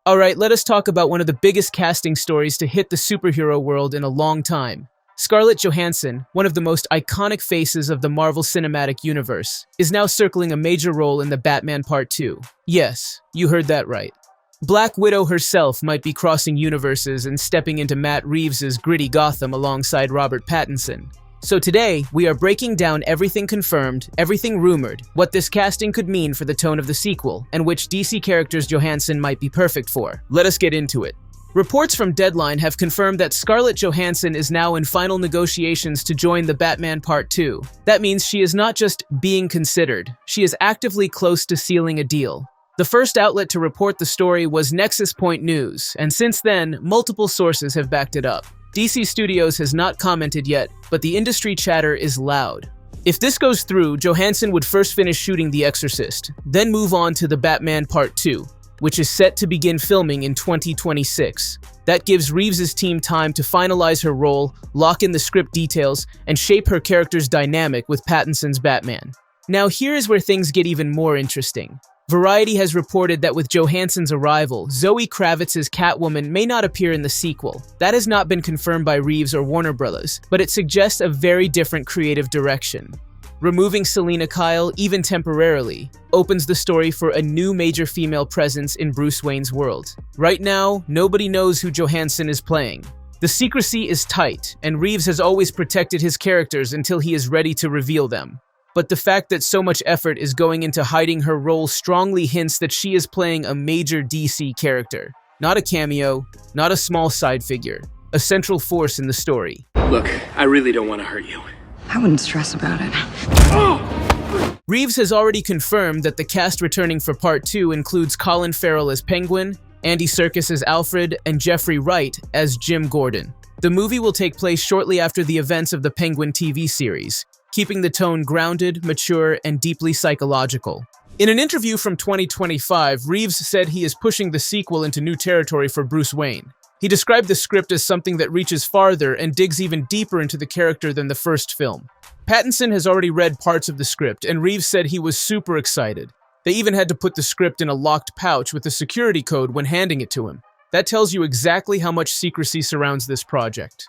Alright, let us talk about one of the biggest casting stories to hit the superhero world in a long time. Scarlett Johansson, one of the most iconic faces of the Marvel Cinematic Universe, is now circling a major role in the Batman Part 2. Yes, you heard that right. Black Widow herself might be crossing universes and stepping into Matt Reeves' gritty Gotham alongside Robert Pattinson. So today, we are breaking down everything confirmed, everything rumored, what this casting could mean for the tone of the sequel, and which DC characters Johansson might be perfect for. Let us get into it. Reports from Deadline have confirmed that Scarlett Johansson is now in final negotiations to join the Batman Part 2. That means she is not just being considered, she is actively close to sealing a deal. The first outlet to report the story was Nexus Point News, and since then, multiple sources have backed it up. DC Studios has not commented yet, but the industry chatter is loud. If this goes through, Johansson would first finish shooting The Exorcist, then move on to the Batman Part 2, which is set to begin filming in 2026. That gives Reeves' team time to finalize her role, lock in the script details, and shape her character's dynamic with Pattinson's Batman. Now here is where things get even more interesting. Variety has reported that with Johansson's arrival, Zoe Kravitz's Catwoman may not appear in the sequel. That has not been confirmed by Reeves or Warner Bros., but it suggests a very different creative direction. Removing Selina Kyle, even temporarily, opens the story for a new major female presence in Bruce Wayne's world. Right now, nobody knows who Johansson is playing. The secrecy is tight, and Reeves has always protected his characters until he is ready to reveal them. But the fact that so much effort is going into hiding her role strongly hints that she is playing a major DC character. Not a cameo, not a small side figure, a central force in the story. Look, I really don't want to hurt you. I wouldn't stress about it. Reeves has already confirmed that the cast returning for Part 2 includes Colin Farrell as Penguin, Andy Serkis as Alfred, and Jeffrey Wright as Jim Gordon. The movie will take place shortly after the events of the Penguin TV series, keeping the tone grounded, mature, and deeply psychological. In an interview from 2025, Reeves said he is pushing the sequel into new territory for Bruce Wayne. He described the script as something that reaches farther and digs even deeper into the character than the first film. Pattinson has already read parts of the script, and Reeves said he was super excited. They even had to put the script in a locked pouch with a security code when handing it to him. That tells you exactly how much secrecy surrounds this project.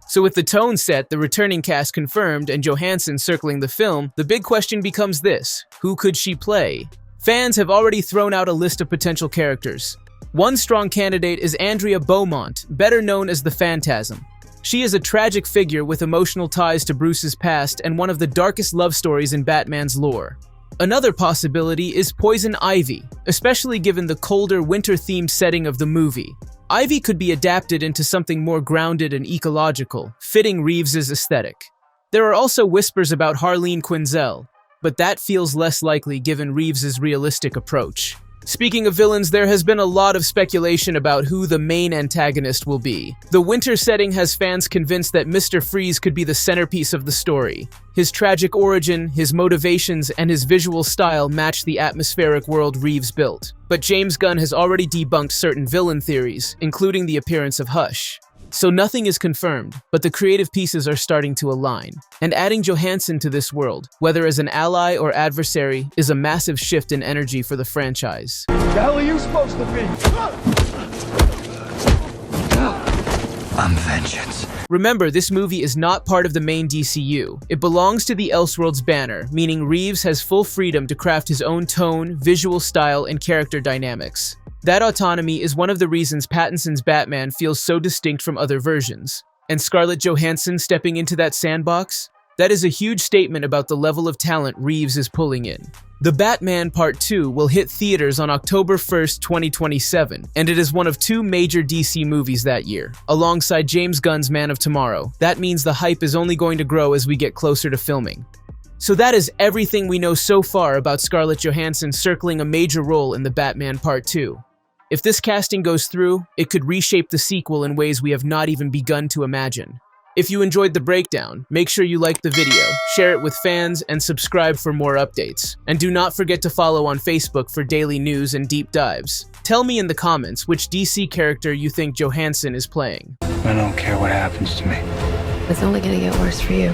So with the tone set, the returning cast confirmed, and Johansson circling the film, the big question becomes this: who could she play? Fans have already thrown out a list of potential characters. One strong candidate is Andrea Beaumont, better known as the Phantasm. She is a tragic figure with emotional ties to Bruce's past and one of the darkest love stories in Batman's lore. Another possibility is Poison Ivy, especially given the colder, winter-themed setting of the movie. Ivy could be adapted into something more grounded and ecological, fitting Reeves' aesthetic. There are also whispers about Harleen Quinzel, but that feels less likely given Reeves' realistic approach. Speaking of villains, there has been a lot of speculation about who the main antagonist will be. The winter setting has fans convinced that Mr. Freeze could be the centerpiece of the story. His tragic origin, his motivations, and his visual style match the atmospheric world Reeves built. But James Gunn has already debunked certain villain theories, including the appearance of Hush. So nothing is confirmed, but the creative pieces are starting to align. And adding Johansson to this world, whether as an ally or adversary, is a massive shift in energy for the franchise. The hell are you supposed to be? I'm vengeance. Remember, this movie is not part of the main DCU. It belongs to the Elseworlds banner, meaning Reeves has full freedom to craft his own tone, visual style, and character dynamics. That autonomy is one of the reasons Pattinson's Batman feels so distinct from other versions. And Scarlett Johansson stepping into that sandbox? That is a huge statement about the level of talent Reeves is pulling in. The Batman Part 2 will hit theaters on October 1st, 2027, and it is one of two major DC movies that year, alongside James Gunn's Man of Tomorrow. That means the hype is only going to grow as we get closer to filming. So that is everything we know so far about Scarlett Johansson circling a major role in the Batman Part 2. If this casting goes through, it could reshape the sequel in ways we have not even begun to imagine. If you enjoyed the breakdown, make sure you like the video, share it with fans, and subscribe for more updates. And do not forget to follow on Facebook for daily news and deep dives. Tell me in the comments which DC character you think Johansson is playing. I don't care what happens to me. It's only gonna get worse for you.